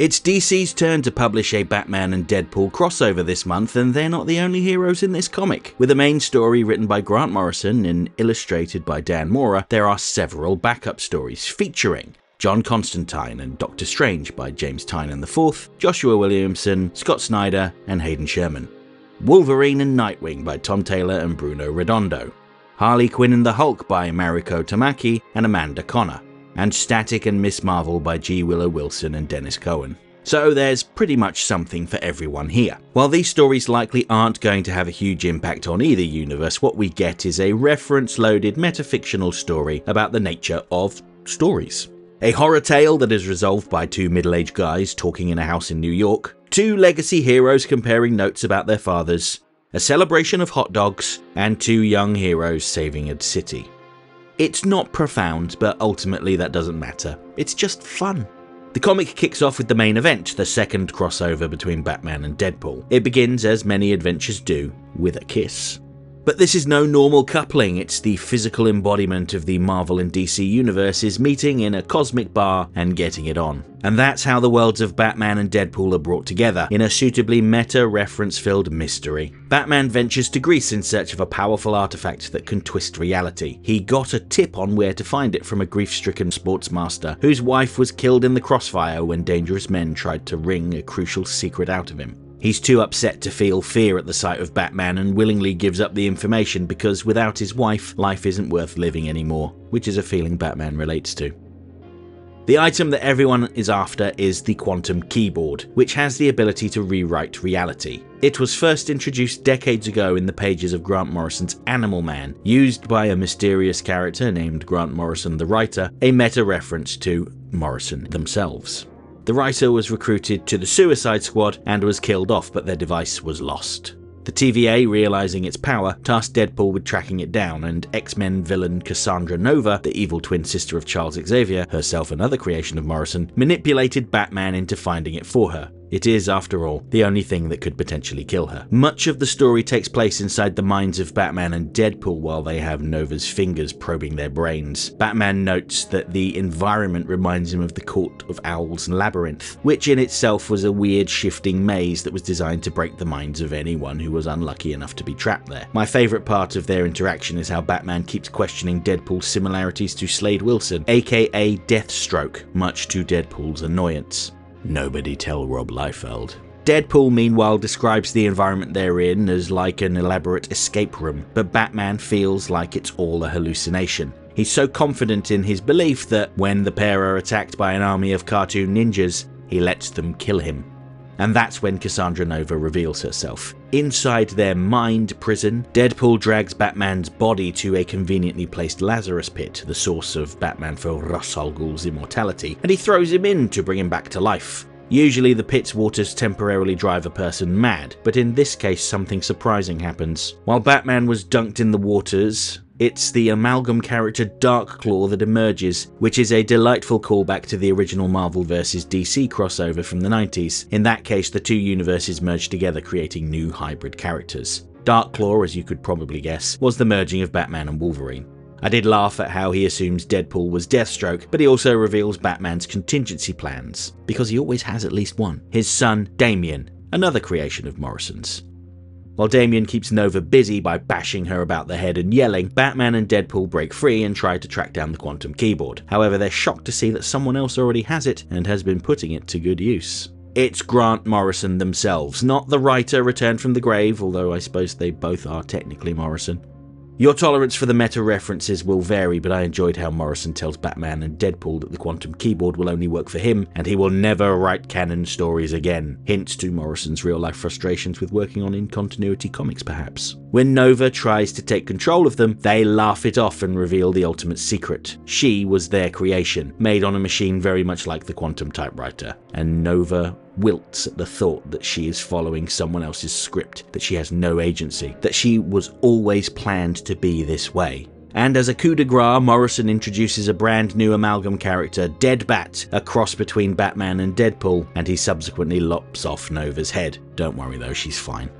It's DC's turn to publish a Batman and Deadpool crossover this month, and they're not the only heroes in this comic. With a main story written by Grant Morrison and illustrated by Dan Mora, there are several backup stories featuring John Constantine and Doctor Strange by James Tynion IV, Joshua Williamson, Scott Snyder, and Hayden Sherman. Wolverine and Nightwing by Tom Taylor and Bruno Redondo. Harley Quinn and the Hulk by Mariko Tamaki and Amanda Connor. And Static and Miss Marvel by G. Willow Wilson and Dennis Cohen. So there's pretty much something for everyone here. While these stories likely aren't going to have a huge impact on either universe, what we get is a reference-loaded metafictional story about the nature of stories. A horror tale that is resolved by two middle-aged guys talking in a house in New York, two legacy heroes comparing notes about their fathers, a celebration of hot dogs, and two young heroes saving a city. It's not profound, but ultimately that doesn't matter. It's just fun. The comic kicks off with the main event, the second crossover between Batman and Deadpool. It begins, as many adventures do, with a kiss. But this is no normal coupling, it's the physical embodiment of the Marvel and DC universes meeting in a cosmic bar and getting it on. And that's how the worlds of Batman and Deadpool are brought together, in a suitably meta-reference-filled mystery. Batman ventures to Greece in search of a powerful artefact that can twist reality. He got a tip on where to find it from a grief-stricken sportsmaster, whose wife was killed in the crossfire when dangerous men tried to wring a crucial secret out of him. He's too upset to feel fear at the sight of Batman and willingly gives up the information because without his wife, life isn't worth living anymore, which is a feeling Batman relates to. The item that everyone is after is the quantum keyboard, which has the ability to rewrite reality. It was first introduced decades ago in the pages of Grant Morrison's Animal Man, used by a mysterious character named Grant Morrison the writer, a meta-reference to Morrison themselves. The writer was recruited to the Suicide Squad and was killed off, but their device was lost. The TVA, realizing its power, tasked Deadpool with tracking it down, and X-Men villain Cassandra Nova, the evil twin sister of Charles Xavier, herself another creation of Morrison, manipulated Batman into finding it for her. It is, after all, the only thing that could potentially kill her. Much of the story takes place inside the minds of Batman and Deadpool while they have Nova's fingers probing their brains. Batman notes that the environment reminds him of the Court of Owls Labyrinth, which in itself was a weird shifting maze that was designed to break the minds of anyone who was unlucky enough to be trapped there. My favourite part of their interaction is how Batman keeps questioning Deadpool's similarities to Slade Wilson, aka Deathstroke, much to Deadpool's annoyance. Nobody tell Rob Liefeld. Deadpool, meanwhile, describes the environment they're in as like an elaborate escape room, but Batman feels like it's all a hallucination. He's so confident in his belief that when the pair are attacked by an army of cartoon ninjas, he lets them kill him. And that's when Cassandra Nova reveals herself. Inside their mind prison, Deadpool drags Batman's body to a conveniently placed Lazarus pit, the source of Batman for Ra's al Ghul's immortality, and he throws him in to bring him back to life. Usually the pit's waters temporarily drive a person mad, but in this case something surprising happens. While Batman was dunked in the waters, it's the amalgam character Darkclaw that emerges, which is a delightful callback to the original Marvel vs. DC crossover from the 90s. In that case, the two universes merged together, creating new hybrid characters. Darkclaw, as you could probably guess, was the merging of Batman and Wolverine. I did laugh at how he assumes Deadpool was Deathstroke, but he also reveals Batman's contingency plans, because he always has at least one. His son, Damian, another creation of Morrison's. While Damian keeps Nova busy by bashing her about the head and yelling, Batman and Deadpool break free and try to track down the quantum keyboard. However, they're shocked to see that someone else already has it and has been putting it to good use. It's Grant Morrison themselves, not the writer returned from the grave, although I suppose they both are technically Morrison. Your tolerance for the meta-references will vary, but I enjoyed how Morrison tells Batman and Deadpool that the quantum keyboard will only work for him, and he will never write canon stories again. Hints to Morrison's real-life frustrations with working on in-continuity comics, perhaps. When Nova tries to take control of them, they laugh it off and reveal the ultimate secret. She was their creation, made on a machine very much like the quantum typewriter, and Nova wilts at the thought that she is following someone else's script, that she has no agency, that she was always planned to be this way. And as a coup de grace, Morrison introduces a brand new amalgam character, Deadbat, a cross between Batman and Deadpool, and he subsequently lops off Nova's head. Don't worry though, she's fine.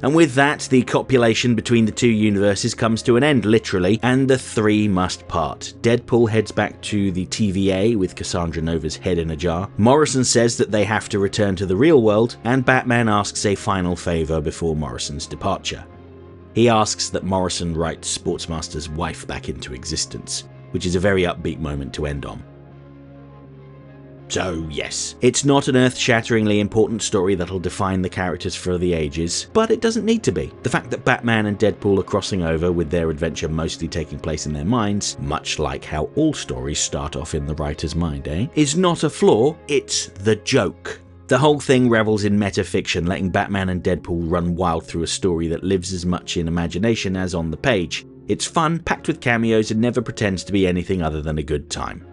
And with that, the copulation between the two universes comes to an end, literally, and the three must part. Deadpool heads back to the TVA with Cassandra Nova's head in a jar. Morrison says that they have to return to the real world, and Batman asks a final favour before Morrison's departure. He asks that Morrison write Sportsmaster's wife back into existence, which is a very upbeat moment to end on. So yes, it's not an earth-shatteringly important story that'll define the characters for the ages, but it doesn't need to be. The fact that Batman and Deadpool are crossing over with their adventure mostly taking place in their minds, much like how all stories start off in the writer's mind, is not a flaw, it's the joke. The whole thing revels in metafiction, letting Batman and Deadpool run wild through a story that lives as much in imagination as on the page. It's fun, packed with cameos, and never pretends to be anything other than a good time.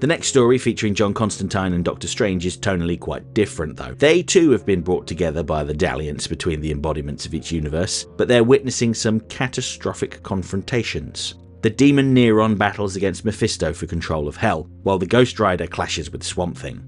The next story, featuring John Constantine and Doctor Strange, is tonally quite different though. They too have been brought together by the dalliance between the embodiments of each universe, but they're witnessing some catastrophic confrontations. The demon Neron battles against Mephisto for control of Hell, while the Ghost Rider clashes with Swamp Thing.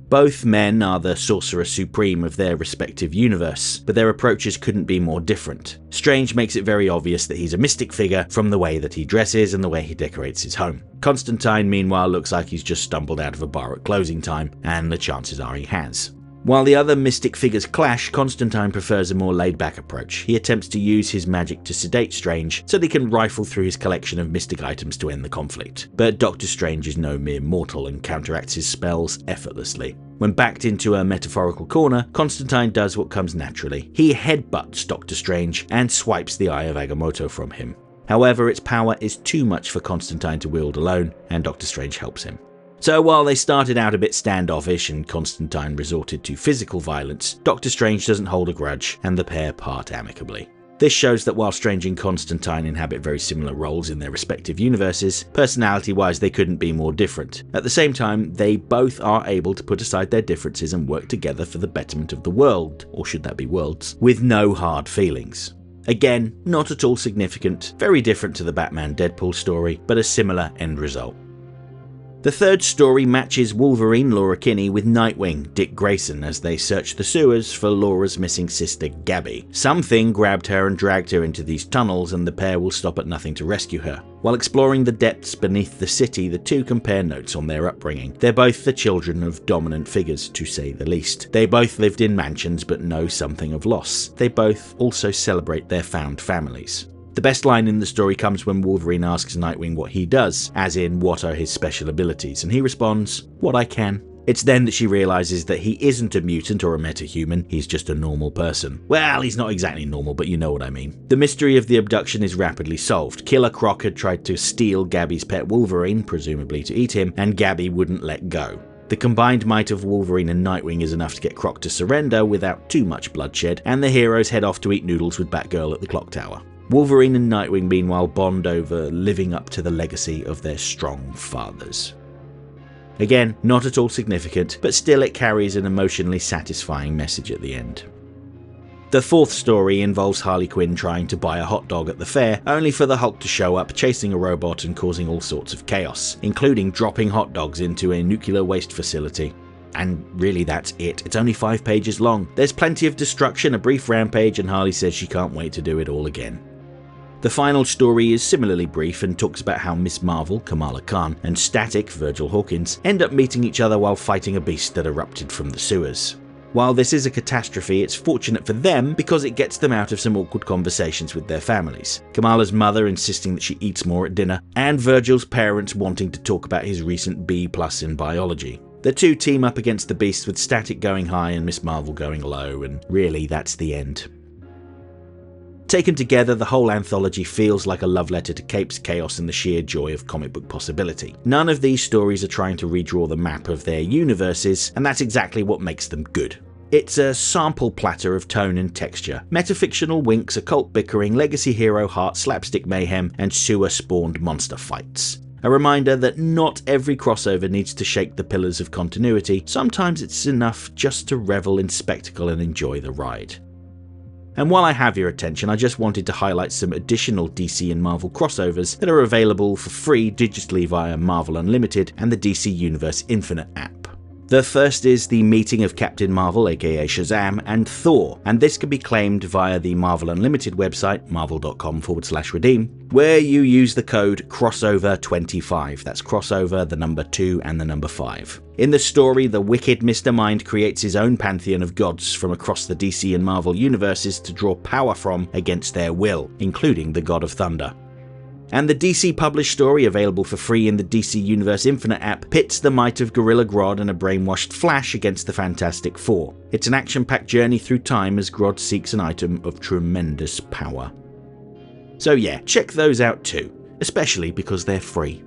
Both men are the Sorcerer Supreme of their respective universe, but their approaches couldn't be more different. Strange makes it very obvious that he's a mystic figure from the way that he dresses and the way he decorates his home. Constantine, meanwhile, looks like he's just stumbled out of a bar at closing time, and the chances are he has. While the other mystic figures clash, Constantine prefers a more laid-back approach. He attempts to use his magic to sedate Strange so that he can rifle through his collection of mystic items to end the conflict. But Doctor Strange is no mere mortal and counteracts his spells effortlessly. When backed into a metaphorical corner, Constantine does what comes naturally. He headbutts Doctor Strange and swipes the Eye of Agamotto from him. However, its power is too much for Constantine to wield alone, and Doctor Strange helps him. So while they started out a bit standoffish and Constantine resorted to physical violence, Doctor Strange doesn't hold a grudge and the pair part amicably. This shows that while Strange and Constantine inhabit very similar roles in their respective universes, personality-wise they couldn't be more different. At the same time, they both are able to put aside their differences and work together for the betterment of the world, or should that be worlds, with no hard feelings. Again, not at all significant, very different to the Batman-Deadpool story, but a similar end result. The third story matches Wolverine Laura Kinney with Nightwing Dick Grayson as they search the sewers for Laura's missing sister Gabby. Something grabbed her and dragged her into these tunnels, and the pair will stop at nothing to rescue her. While exploring the depths beneath the city, the two compare notes on their upbringing. They're both the children of dominant figures, to say the least. They both lived in mansions but know something of loss. They both also celebrate their found families. The best line in the story comes when Wolverine asks Nightwing what he does, as in what are his special abilities, and he responds, "What I can." It's then that she realises that he isn't a mutant or a metahuman, he's just a normal person. Well, he's not exactly normal, but you know what I mean. The mystery of the abduction is rapidly solved. Killer Croc had tried to steal Gabby's pet Wolverine, presumably to eat him, and Gabby wouldn't let go. The combined might of Wolverine and Nightwing is enough to get Croc to surrender without too much bloodshed, and the heroes head off to eat noodles with Batgirl at the clock tower. Wolverine and Nightwing meanwhile bond over living up to the legacy of their strong fathers. Again, not at all significant, but still it carries an emotionally satisfying message at the end. The fourth story involves Harley Quinn trying to buy a hot dog at the fair, only for the Hulk to show up, chasing a robot and causing all sorts of chaos, including dropping hot dogs into a nuclear waste facility. And really that's it. It's only 5 pages long. There's plenty of destruction, a brief rampage, and Harley says she can't wait to do it all again. The final story is similarly brief and talks about how Miss Marvel, Kamala Khan, and Static, Virgil Hawkins, end up meeting each other while fighting a beast that erupted from the sewers. While this is a catastrophe, it's fortunate for them because it gets them out of some awkward conversations with their families. Kamala's mother insisting that she eats more at dinner, and Virgil's parents wanting to talk about his recent B+ in biology. The two team up against the beast with Static going high and Miss Marvel going low, and really that's the end. Taken together, the whole anthology feels like a love letter to capes, chaos, and the sheer joy of comic book possibility. None of these stories are trying to redraw the map of their universes, and that's exactly what makes them good. It's a sample platter of tone and texture. Metafictional winks, occult bickering, legacy hero heart, slapstick mayhem, and sewer-spawned monster fights. A reminder that not every crossover needs to shake the pillars of continuity. Sometimes it's enough just to revel in spectacle and enjoy the ride. And while I have your attention, I just wanted to highlight some additional DC and Marvel crossovers that are available for free digitally via Marvel Unlimited and the DC Universe Infinite app. The first is the meeting of Captain Marvel, aka Shazam, and Thor, and this can be claimed via the Marvel Unlimited website, marvel.com/redeem, where you use the code crossover25. That's crossover, the number 2 and the number 5. In the story, the wicked Mr. Mind creates his own pantheon of gods from across the DC and Marvel universes to draw power from against their will, including the God of Thunder. And the DC published story, available for free in the DC Universe Infinite app, pits the might of Gorilla Grodd and a brainwashed Flash against the Fantastic Four. It's an action-packed journey through time as Grodd seeks an item of tremendous power. So yeah, check those out too, especially because they're free.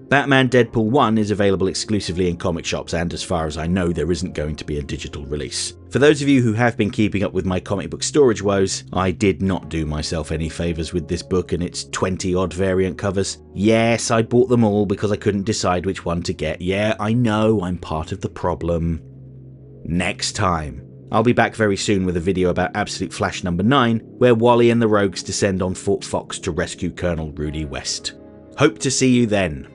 Batman Deadpool 1 is available exclusively in comic shops, and as far as I know, there isn't going to be a digital release. For those of you who have been keeping up with my comic book storage woes, I did not do myself any favours with this book and its 20-odd variant covers. Yes, I bought them all because I couldn't decide which one to get. Yeah, I know, I'm part of the problem. Next time. I'll be back very soon with a video about Absolute Flash number 9, where Wally and the Rogues descend on Fort Fox to rescue Colonel Rudy West. Hope to see you then.